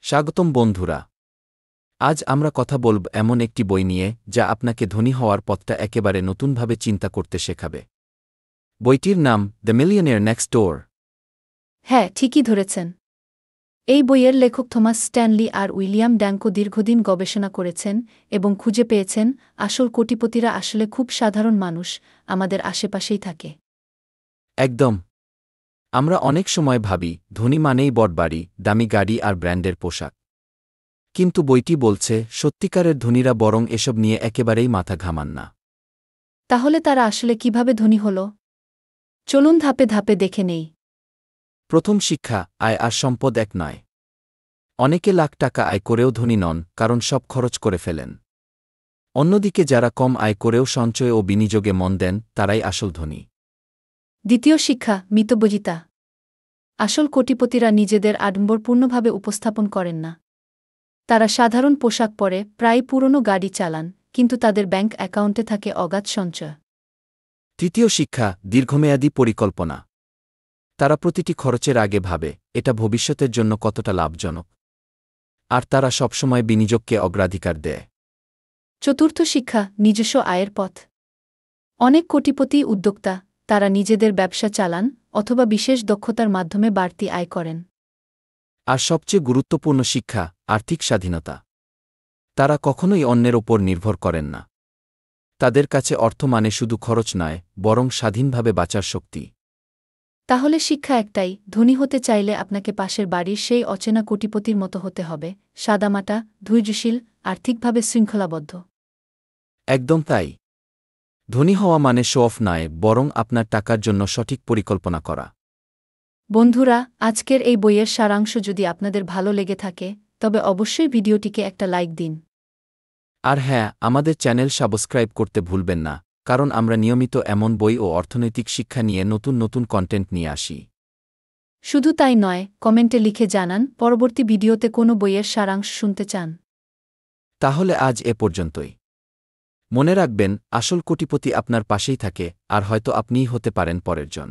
স্বাগতম বন্ধুরা। আজ আমরা কথা বলব এমন একটি বই নিয়ে যা আপনাকে ধনী হওয়ার পথটা একেবারে নতুনভাবে চিন্তা করতে শেখাবে। বইটির নাম দ্য মিলিয়নিয়ার নেক্সট ডোর। হ্যাঁ, ঠিকই ধরেছেন। এই বইয়ের লেখক থমাস স্ট্যানলি আর উইলিয়াম ড্যাঙ্কো দীর্ঘদিন গবেষণা করেছেন এবং খুঁজে পেয়েছেন আসল কোটিপতিরা আসলে খুব সাধারণ মানুষ, আমাদের আশেপাশেই থাকে। একদম। আমরা অনেক সময় ভাবি ধনী মানেই বড়বাড়ি, দামি গাড়ি আর ব্র্যান্ডের পোশাক। কিন্তু বইটি বলছে সত্যিকারের ধনীরা বরং এসব নিয়ে একেবারেই মাথা ঘামান না। তাহলে তারা আসলে কিভাবে ধনী হল? চলুন ধাপে ধাপে দেখে নেই। প্রথম শিক্ষা, আয় আর সম্পদ এক নয়। অনেকে লাখ টাকা আয় করেও ধনী নন, কারণ সব খরচ করে ফেলেন। অন্যদিকে যারা কম আয় করেও সঞ্চয় ও বিনিয়োগে মন দেন, তারাই আসল ধনী। দ্বিতীয় শিক্ষা, মিতব্যয়িতা। আসল কোটিপতিরা নিজেদের আড়ম্বরপূর্ণভাবে উপস্থাপন করেন না। তারা সাধারণ পোশাক পরে, প্রায় পুরনো গাড়ি চালান, কিন্তু তাদের ব্যাংক অ্যাকাউন্টে থাকে অগাধ সঞ্চয়। তৃতীয় শিক্ষা, দীর্ঘমেয়াদী পরিকল্পনা। তারা প্রতিটি খরচের আগে ভাবে এটা ভবিষ্যতের জন্য কতটা লাভজনক, আর তারা সবসময় বিনিয়োগকে অগ্রাধিকার দেয়। চতুর্থ শিক্ষা, নিজস্ব আয়ের পথ। অনেক কোটিপতি উদ্যোক্তা, তারা নিজেদের ব্যবসা চালান অথবা বিশেষ দক্ষতার মাধ্যমে বাড়তি আয় করেন। আর সবচেয়ে গুরুত্বপূর্ণ শিক্ষা, আর্থিক স্বাধীনতা। তারা কখনোই অন্যের ওপর নির্ভর করেন না। তাদের কাছে অর্থ মানে শুধু খরচ নয়, বরং স্বাধীনভাবে বাঁচার শক্তি। তাহলে শিক্ষা একটাই, ধনী হতে চাইলে আপনাকে পাশের বাড়ির সেই অচেনা কোটিপতির মতো হতে হবে, সাদামাটা, ধৈর্যশীল, আর্থিকভাবে শৃঙ্খলাবদ্ধ। একদম তাই। ধনী হওয়া মানে শো অফ নয়, বরং আপনার টাকার জন্য সঠিক পরিকল্পনা করা। বন্ধুরা, আজকের এই বইয়ের সারাংশ যদি আপনাদের ভালো লেগে থাকে, তবে অবশ্যই ভিডিওটিকে একটা লাইক দিন। আর হ্যাঁ, আমাদের চ্যানেল সাবস্ক্রাইব করতে ভুলবেন না, কারণ আমরা নিয়মিত এমন বই ও অর্থনৈতিক শিক্ষা নিয়ে নতুন নতুন কন্টেন্ট নিয়ে আসি। শুধু তাই নয়, কমেন্টে লিখে জানান পরবর্তী ভিডিওতে কোনো বইয়ের সারাংশ শুনতে চান। তাহলে আজ এ পর্যন্তই। মনে রাখবেন, আসল কোটিপতি আপনার পাশেই থাকে, আর হয়তো আপনিই হতে পারেন পরের জন।